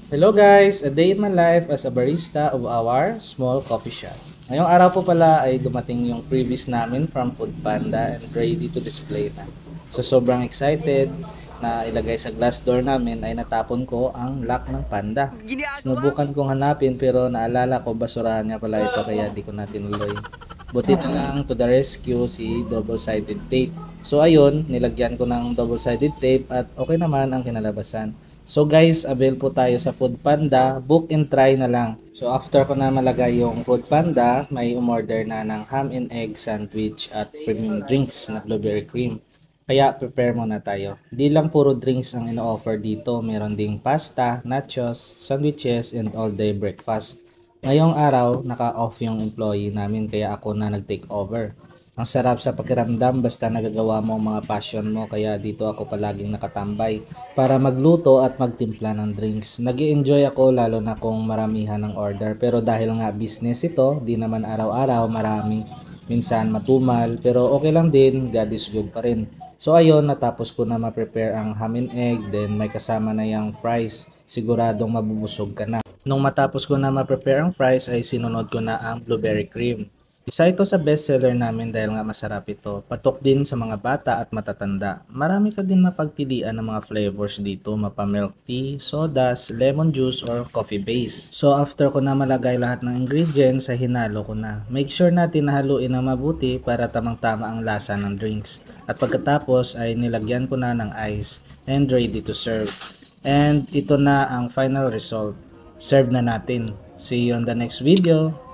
Hello guys! A day in my life as a barista of our small coffee shop. Ngayong araw po pala ay dumating yung freebies namin from Foodpanda and ready to display na. So sobrang excited na ilagay sa glass door namin ay natapon ko ang lock ng Panda. Sinubukan kong hanapin pero naalala ko basurahan niya pala ito kaya di ko na tinuloy. Buti na lang to the rescue si double-sided tape. So ayun, nilagyan ko ng double-sided tape at okay naman ang kinalabasan. So guys, avail po tayo sa Foodpanda, book and try na lang. So after ko na malagay yung Foodpanda, may umorder na ng ham and egg sandwich at premium drinks na blueberry cream. Kaya prepare muna tayo. Di lang puro drinks ang ino-offer dito, meron ding pasta, nachos, sandwiches, and all day breakfast. Ngayong araw, naka-off yung employee namin kaya ako na nag-take over. Ang sarap sa pakiramdam basta nagagawa mo ang mga passion mo kaya dito ako palaging nakatambay para magluto at magtimpla ng drinks. Nag-i-enjoy ako lalo na kung maramihan ng order pero dahil nga business ito, di naman araw-araw marami. Minsan matumal pero okay lang din, God is good pa rin. So ayun, natapos ko na ma-prepare ang ham and egg, then may kasama na yung fries. Siguradong mabubusog ka na. Nung matapos ko na ma-prepare ang fries ay sinunod ko na ang blueberry cream. Isa ito sa bestseller namin dahil nga masarap ito. Patok din sa mga bata at matatanda. Marami ka din mapagpilian ng mga flavors dito. Mapa milk tea, sodas, lemon juice, or coffee base. So after ko na malagay lahat ng ingredients ay hinalo ko na. Make sure natin na haluin ng mabuti para tamang-tama ang lasa ng drinks. At pagkatapos ay nilagyan ko na ng ice and ready to serve. And ito na ang final result. Serve na natin. See you on the next video.